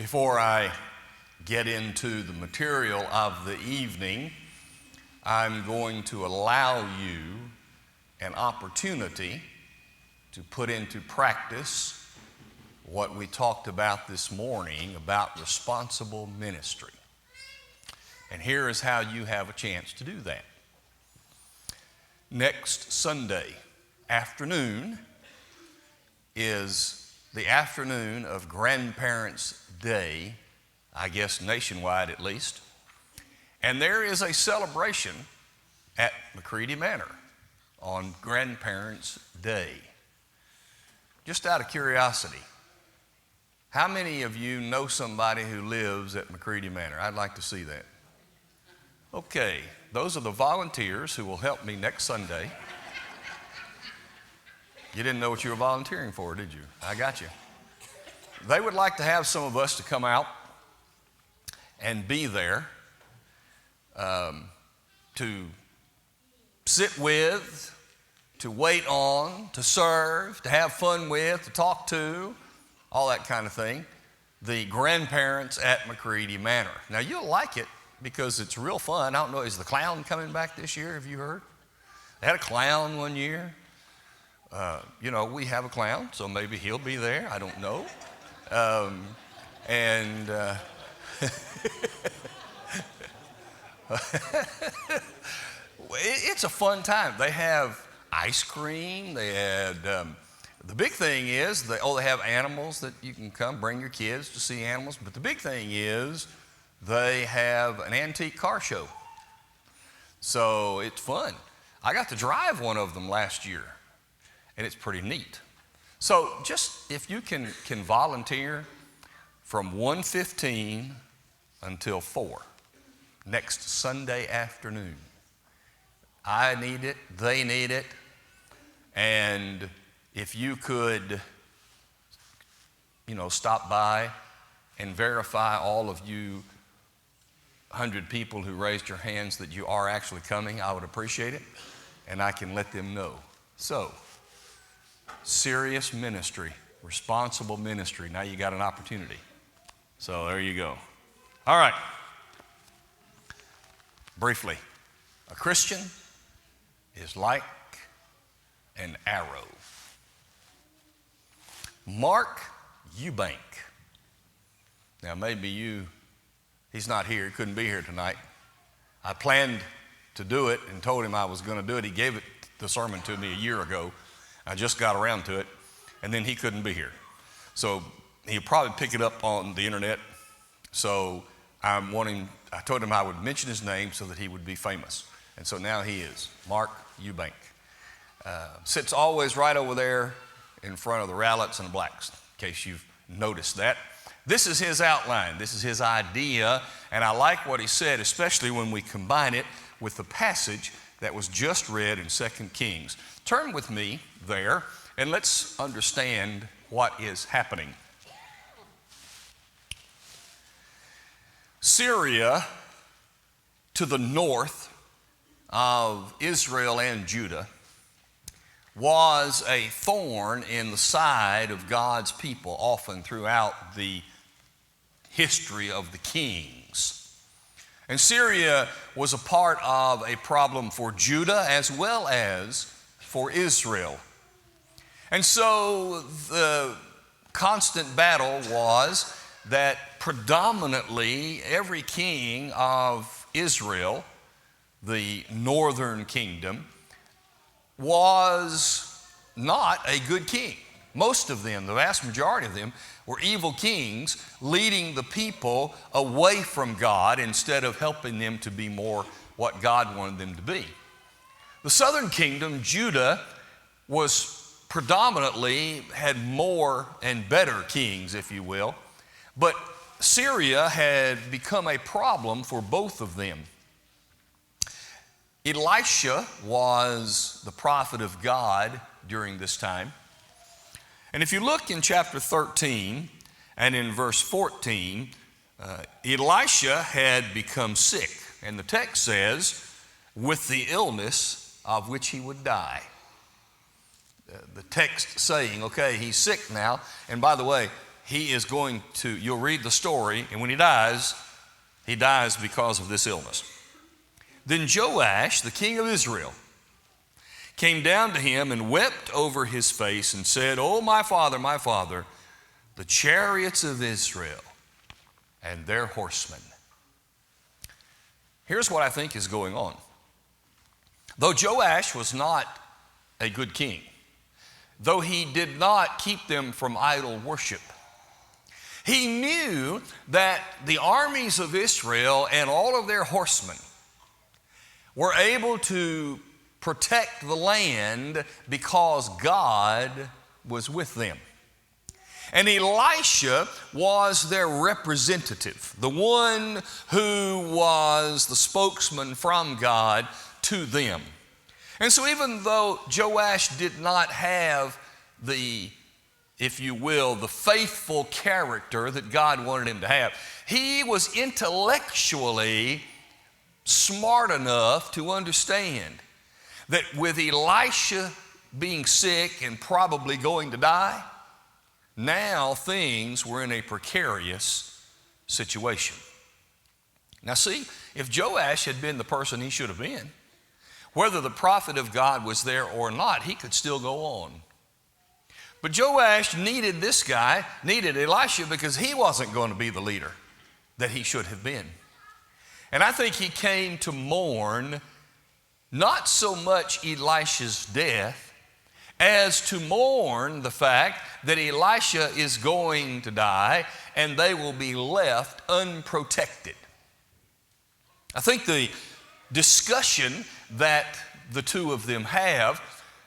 Before I get into the material of the evening, I'm going to allow you an opportunity to put into practice what we talked about this morning about responsible ministry. And here is how you have a chance to do that. Next Sunday afternoon is the afternoon of Grandparents' Day, I guess nationwide at least. And there is a celebration at McCready Manor on Grandparents' Day. Just out of curiosity, how many of you know somebody who lives at McCready Manor? I'd like to see that. Okay, those are the volunteers who will help me next Sunday. You didn't know what you were volunteering for, did you? I got you. They would like to have some of us to come out and be there to sit with, to wait on, to serve, to have fun with, to talk to, all that kind of thing. The grandparents at McCready Manor. Now, you'll like it because it's real fun. I don't know, is the clown coming back this year? Have you heard? They had a clown one year. We have a clown, so maybe he'll be there. I don't know. It's a fun time. They have ice cream. They had, the big thing is, they have animals that you can come, bring your kids to see animals. But the big thing is, they have an antique car show. So it's fun. I got to drive one of them last year, and it's pretty neat. So just if you can volunteer from 1:15 until 4 next Sunday afternoon. I need it, they need it, and if you could, stop by and verify all of you 100 people who raised your hands that you are actually coming, I would appreciate it, and I can let them know. So, serious ministry, responsible ministry. Now you got an opportunity. So there you go. All right. Briefly, a Christian is like an arrow. Mark Eubank. Now maybe he's not here, he couldn't be here tonight. I planned to do it and told him I was going to do it. He gave the sermon to me a year ago. I just got around to it, and then he couldn't be here. So he'll probably pick it up on the internet. So I told him I would mention his name so that he would be famous. And so now he is, Mark Eubank. Sits always right over there in front of the Rowletts and the Blacks, in case you've noticed that. This is his outline. This is his idea. And I like what he said, especially when we combine it with the passage that was just read in 2 Kings. Turn with me there, and let's understand what is happening. Syria, to the north of Israel and Judah, was a thorn in the side of God's people often throughout the history of the kings. And Syria was a part of a problem for Judah as well as for Israel. And so the constant battle was that predominantly every king of Israel, the northern kingdom, was not a good king. Most of them, the vast majority of them, were evil kings leading the people away from God instead of helping them to be more what God wanted them to be. The southern kingdom, Judah, was predominantly had more and better kings, if you will, but Syria had become a problem for both of them. Elisha was the prophet of God during this time. And if you look in chapter 13 and in verse 14, Elisha had become sick. And the text says, with the illness of which he would die. The text saying, okay, he's sick now. And by the way, you'll read the story, and when he dies because of this illness. Then Joash, the king of Israel, came down to him and wept over his face and said, "Oh, my father, the chariots of Israel and their horsemen." Here's what I think is going on. Though Joash was not a good king, though he did not keep them from idol worship, he knew that the armies of Israel and all of their horsemen were able to protect the land because God was with them. And Elisha was their representative, the one who was the spokesman from God to them. And so even though Joash did not have the faithful character that God wanted him to have, he was intellectually smart enough to understand that with Elisha being sick and probably going to die, now things were in a precarious situation. Now see, if Joash had been the person he should have been, whether the prophet of God was there or not, he could still go on. But Joash needed Elisha, because he wasn't going to be the leader that he should have been. And I think he came to mourn not so much Elisha's death as to mourn the fact that Elisha is going to die and they will be left unprotected. I think the discussion that the two of them have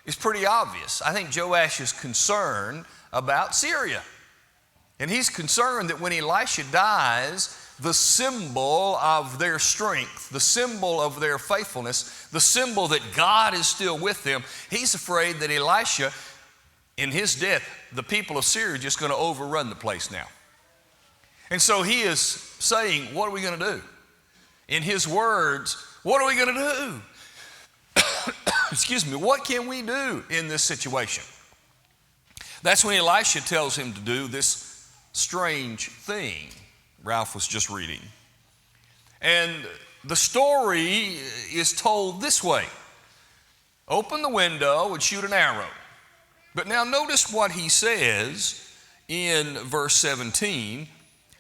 is pretty obvious. I think Joash is concerned about Syria. And he's concerned that when Elisha dies, the symbol of their strength, the symbol of their faithfulness, the symbol that God is still with them, he's afraid that Elisha, in his death, the people of Syria are just going to overrun the place now. And so he is saying, what are we going to do? In his words, what are we going to do? Excuse me, what can we do in this situation? That's when Elisha tells him to do this strange thing Ralph was just reading. And the story is told this way. Open the window and shoot an arrow. But now notice what he says in verse 17.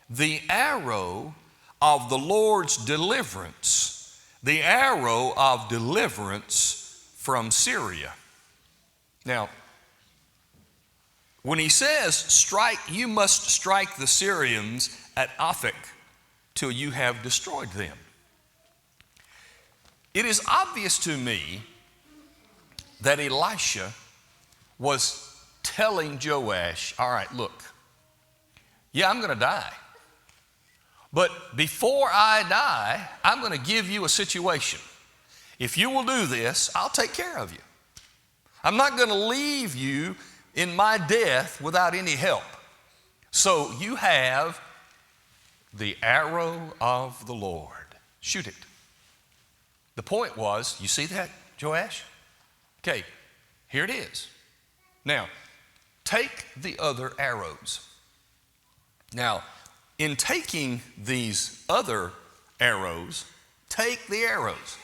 The arrow of the Lord's deliverance, the arrow of deliverance from Syria. Now, when he says strike, you must strike the Syrians at Aphek till you have destroyed them. It is obvious to me that Elisha was telling Joash, all right, look, yeah, I'm going to die. But before I die, I'm going to give you a situation. If you will do this, I'll take care of you. I'm not going to leave you in my death without any help. So you have the arrow of the Lord. Shoot it. The point was, you see that, Joash? Okay, here it is. Now, take the other arrows. Now, in taking these other arrows, take the arrows.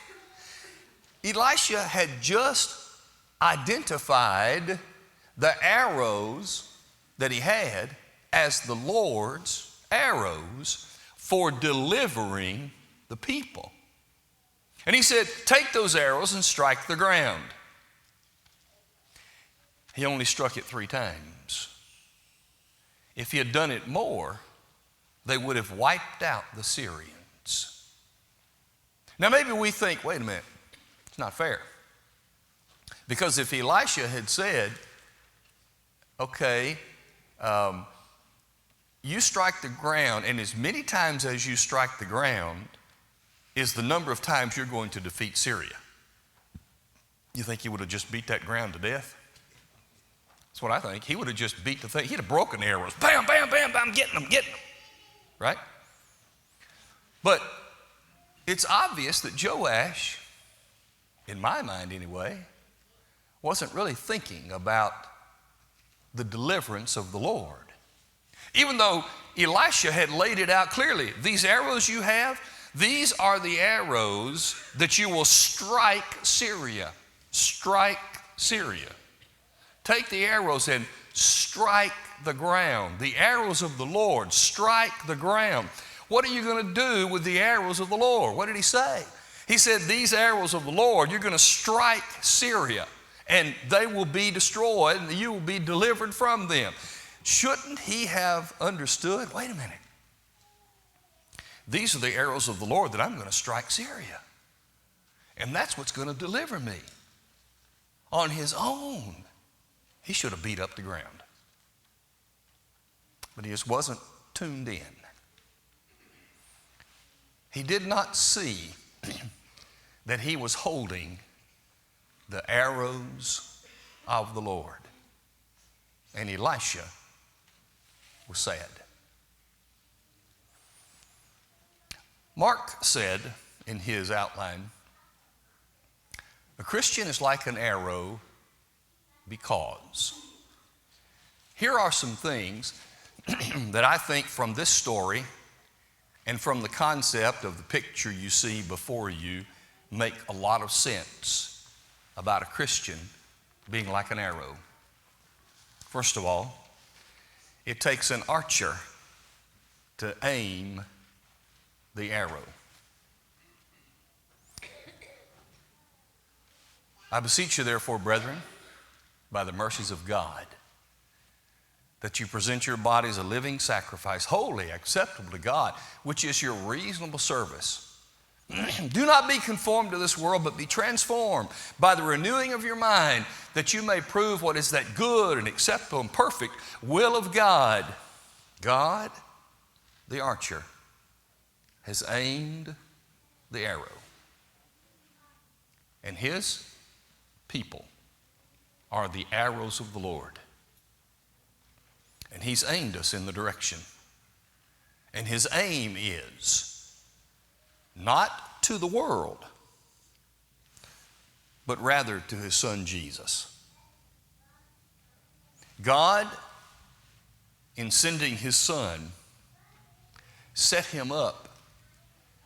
Elisha had just identified the arrows that he had as the Lord's arrows for delivering the people. And he said, take those arrows and strike the ground. He only struck it 3 times. If he had done it more, they would have wiped out the Syrians. Now maybe we think, wait a minute, it's not fair. Because if Elisha had said, okay, you strike the ground, and as many times as you strike the ground is the number of times you're going to defeat Syria. You think he would have just beat that ground to death? That's what I think. He would have just beat the thing. He'd have broken the arrows. Bam, bam, bam, bam, getting them. Right? But it's obvious that Joash, in my mind anyway, wasn't really thinking about the deliverance of the Lord. Even though Elisha had laid it out clearly, these arrows you have, these are the arrows that you will strike Syria. Strike Syria. Take the arrows and strike the ground. The arrows of the Lord strike the ground. What are you going to do with the arrows of the Lord? What did he say? He said, these arrows of the Lord, you're going to strike Syria, and they will be destroyed, and you will be delivered from them. Shouldn't he have understood? Wait a minute. These are the arrows of the Lord that I'm going to strike Syria. And that's what's going to deliver me. On his own, he should have beat up the ground. But he just wasn't tuned in. He did not see that he was holding the arrows of the Lord. And Elisha was sad. Mark said in his outline, a Christian is like an arrow because. Here are some things that I think from this story and from the concept of the picture you see before you make a lot of sense about a Christian being like an arrow. First of all, it takes an archer to aim the arrow. I beseech you, therefore, brethren, by the mercies of God, that you present your bodies a living sacrifice, holy, acceptable to God, which is your reasonable service. Do not be conformed to this world, but be transformed by the renewing of your mind, that you may prove what is that good and acceptable and perfect will of God. God, the archer, has aimed the arrow, and his people are the arrows of the Lord. And he's aimed us in the direction. And his aim is not to the world, but rather to his son Jesus. God, in sending his son, set him up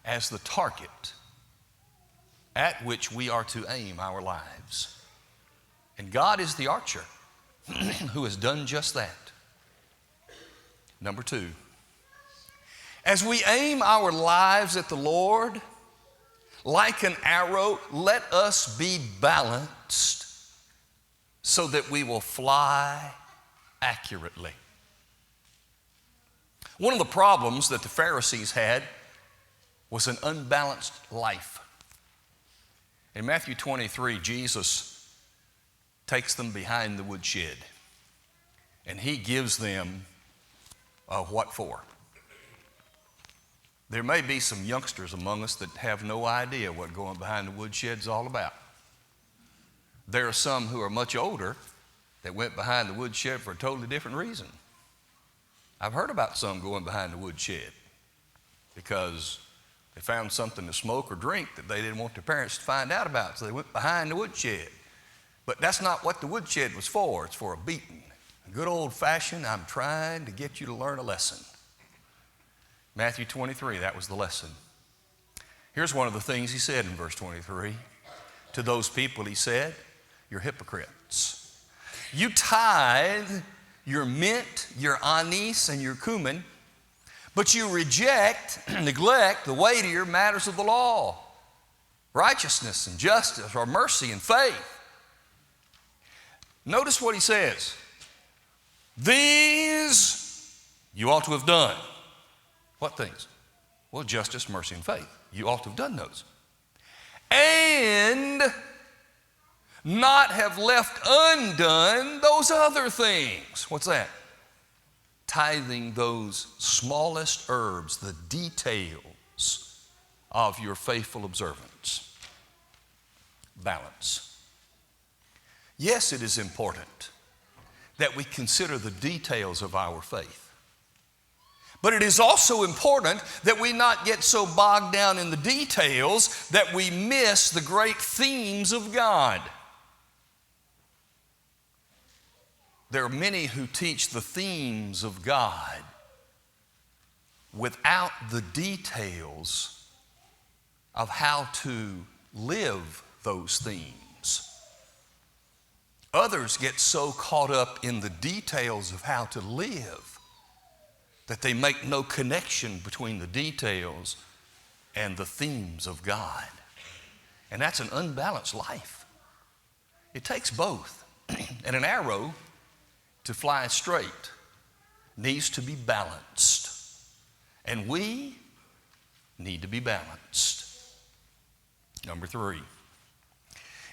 as the target at which we are to aim our lives. And God is the archer who has done just that. Number two, as we aim our lives at the Lord, like an arrow, let us be balanced so that we will fly accurately. One of the problems that the Pharisees had was an unbalanced life. In Matthew 23, Jesus takes them behind the woodshed, and he gives them a what for. There may be some youngsters among us that have no idea what going behind the woodshed is all about. There are some who are much older that went behind the woodshed for a totally different reason. I've heard about some going behind the woodshed because they found something to smoke or drink that they didn't want their parents to find out about, so they went behind the woodshed. But that's not what the woodshed was for. It's for a beating. A good old-fashioned, I'm trying to get you to learn a lesson. Matthew 23, that was the lesson. Here's one of the things he said in verse 23. To those people he said, you're hypocrites. You tithe your mint, your anise, and your cumin, but you reject and neglect the weightier matters of the law, righteousness and justice, or mercy and faith. Notice what he says. These you ought to have done. What things? Well, justice, mercy, and faith. You ought to have done those. And not have left undone those other things. What's that? Tithing those smallest herbs, the details of your faithful observance. Balance. Yes, it is important that we consider the details of our faith. But it is also important that we not get so bogged down in the details that we miss the great themes of God. There are many who teach the themes of God without the details of how to live those themes. Others get so caught up in the details of how to live that they make no connection between the details and the themes of God. And that's an unbalanced life. It takes both. And an arrow, to fly straight, needs to be balanced. And we need to be balanced. Number 3.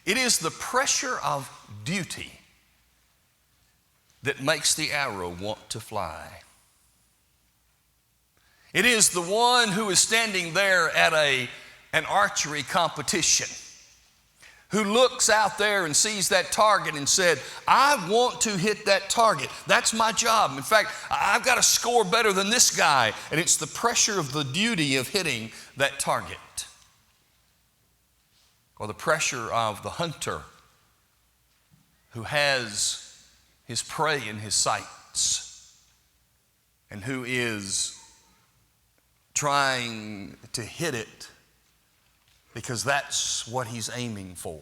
It is the pressure of duty that makes the arrow want to fly. It is the one who is standing there at an archery competition, who looks out there and sees that target and said, I want to hit that target. That's my job. In fact, I've got to score better than this guy. And it's the pressure of the duty of hitting that target. Or the pressure of the hunter who has his prey in his sights and who is trying to hit it because that's what he's aiming for.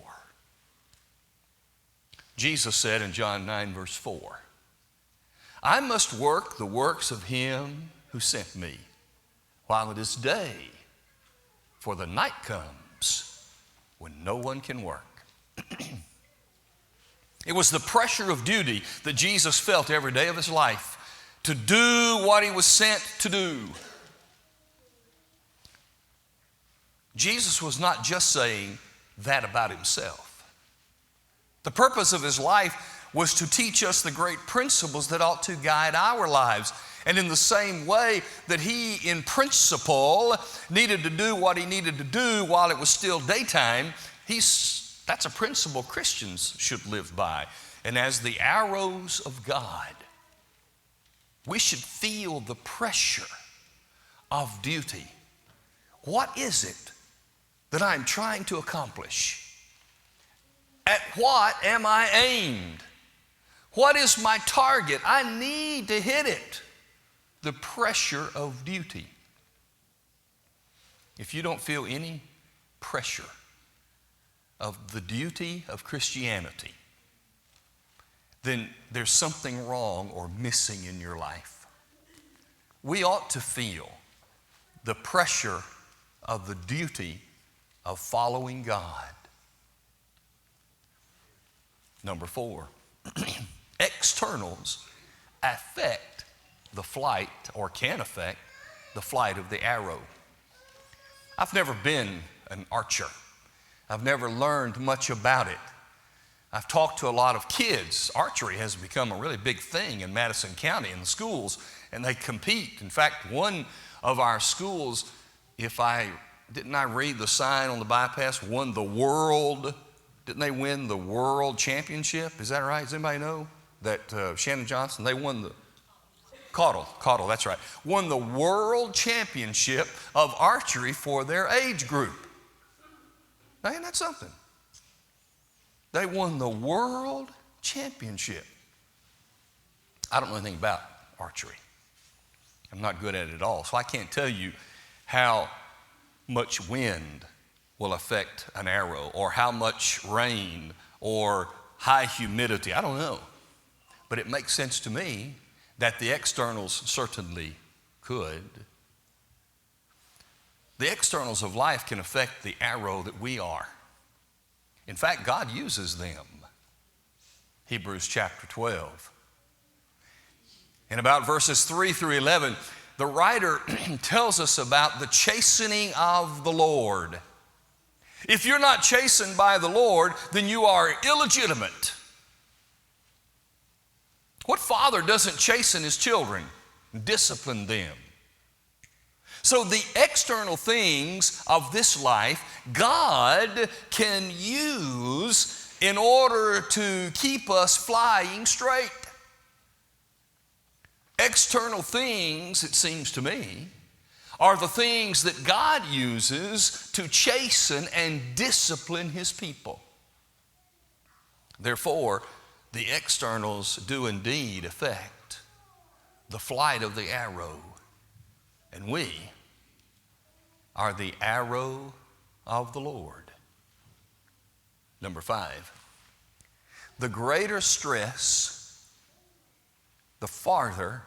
Jesus said in John 9, verse 4, I must work the works of him who sent me while it is day, for the night comes when no one can work. It was the pressure of duty that Jesus felt every day of his life to do what he was sent to do. Jesus was not just saying that about himself. The purpose of his life was to teach us the great principles that ought to guide our lives. And in the same way that he, in principle, needed to do what he needed to do while it was still daytime, that's a principle Christians should live by. And as the arrows of God, we should feel the pressure of duty. What is it that I'm trying to accomplish? At what am I aimed? What is my target? I need to hit it. The pressure of duty. If you don't feel any pressure of the duty of Christianity, then there's something wrong or missing in your life. We ought to feel the pressure of the duty of following God. Number 4, externals affect the flight, or can affect the flight of the arrow. I've never been an archer. I've never learned much about it. I've talked to a lot of kids. Archery has become a really big thing in Madison County in the schools, and they compete. In fact, one of our schools, didn't I read the sign on the bypass, won the world, didn't they win the world championship? Is that right? Does anybody know that Shannon Johnson, they won the Caudle, that's right, won the world championship of archery for their age group. Now, ain't that something? They won the world championship. I don't know anything about archery. I'm not good at it at all, so I can't tell you how much wind will affect an arrow, or how much rain, or high humidity. I don't know. But it makes sense to me that the externals certainly could. The externals of life can affect the arrow that we are. In fact, God uses them. Hebrews chapter 12. In about verses 3 through 11, the writer tells us about the chastening of the Lord. If you're not chastened by the Lord, then you are illegitimate. What father doesn't chasten his children, discipline them? So the external things of this life, God can use in order to keep us flying straight. External things, it seems to me, are the things that God uses to chasten and discipline his people. Therefore, the externals do indeed affect the flight of the arrow. And we are the arrow of the Lord. Number 5, the greater stress, the farther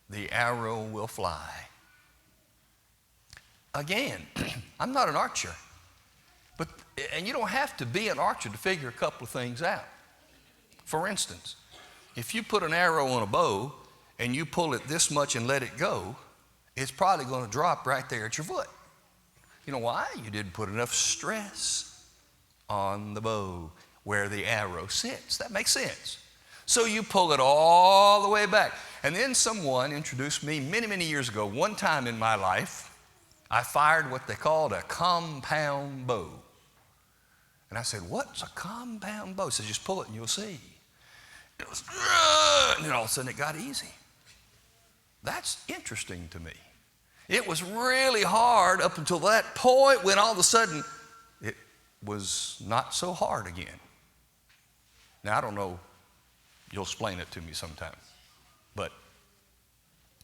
the arrow will fly. Again, I'm not an archer, and you don't have to be an archer to figure a couple of things out. For instance, if you put an arrow on a bow and you pull it this much and let it go, it's probably going to drop right there at your foot. You know why? You didn't put enough stress on the bow where the arrow sits. That makes sense. So you pull it all the way back. And then someone introduced me many, many years ago. One time in my life, I fired what they called a compound bow. And I said, what's a compound bow? He said, just pull it and you'll see. It was, and then all of a sudden it got easy. That's interesting to me. It was really hard up until that point when all of a sudden it was not so hard again. Now, I don't know, you'll explain it to me sometime. But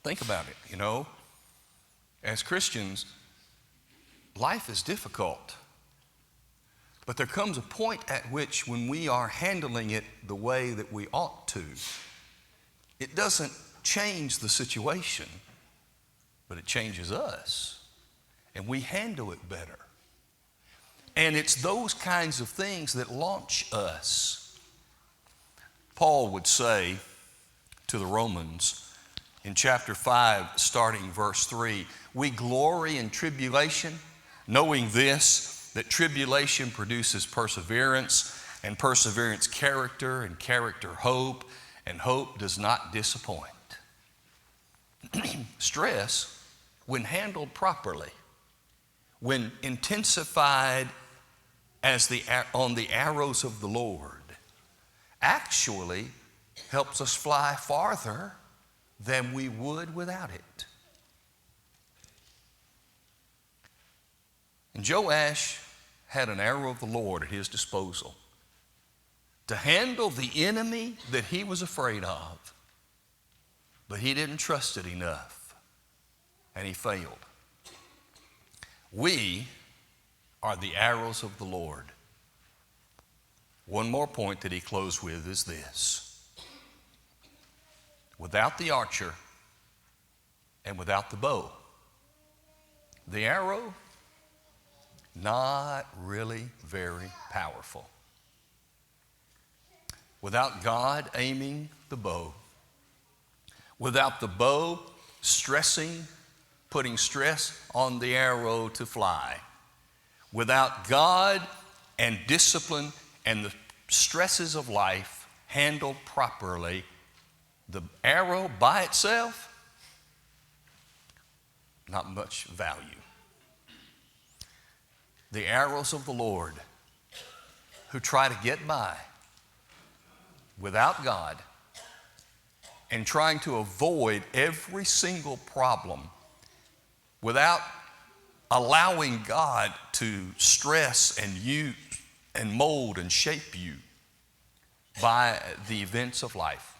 think about it, you know. As Christians, life is difficult. But there comes a point at which when we are handling it the way that we ought to, it doesn't change the situation, but it changes us, and we handle it better. And it's those kinds of things that launch us. Paul would say to the Romans in chapter 5, starting verse 3, we glory in tribulation, knowing this, that tribulation produces perseverance, and perseverance character, and character hope, and hope does not disappoint. Stress, when handled properly, when intensified on the arrows of the Lord, actually helps us fly farther than we would without it. And Joash had an arrow of the Lord at his disposal to handle the enemy that he was afraid of, but he didn't trust it enough, and he failed. We are the arrows of the Lord. One more point that he closed with is this: without the archer and without the bow, the arrow, not really very powerful. Without God aiming the bow, without the bow putting stress on the arrow to fly, without God and discipline and the stresses of life handled properly, the arrow by itself, not much value. The arrows of the Lord who try to get by without God and trying to avoid every single problem without allowing God to stress and use and mold and shape you by the events of life.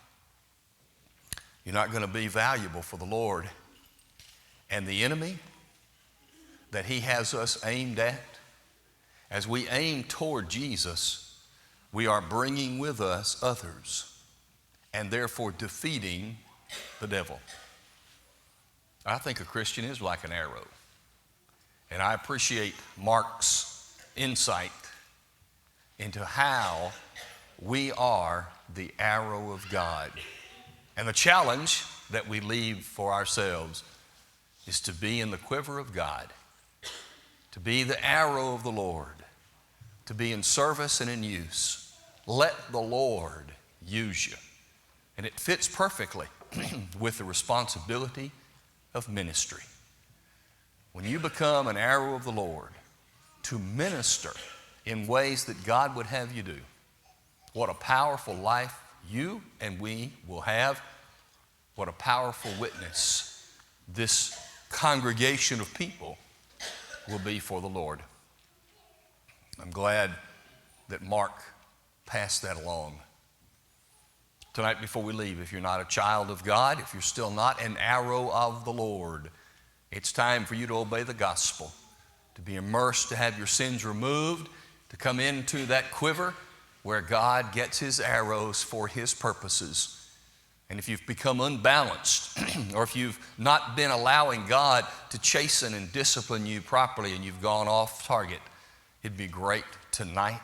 You're not going to be valuable for the Lord. And the enemy that he has us aimed at, as we aim toward Jesus, we are bringing with us others and therefore defeating the devil. I think a Christian is like an arrow. And I appreciate Mark's insight into how we are the arrow of God. And the challenge that we leave for ourselves is to be in the quiver of God, to be the arrow of the Lord, to be in service and in use. Let the Lord use you. And it fits perfectly with the responsibility of ministry. When you become an arrow of the Lord to minister in ways that God would have you do, what a powerful life you and we will have. What a powerful witness this congregation of people will be for the Lord. I'm glad that Mark passed that along. Tonight before we leave, if you're not a child of God, if you're still not an arrow of the Lord, It's time for you to obey the gospel, to be immersed, to have your sins removed, to come into that quiver where God gets his arrows for his purposes. And if you've become unbalanced, or if you've not been allowing God to chasten and discipline you properly and you've gone off target, it'd be great tonight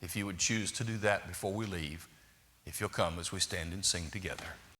if you would choose to do that before we leave, if you'll come as we stand and sing together.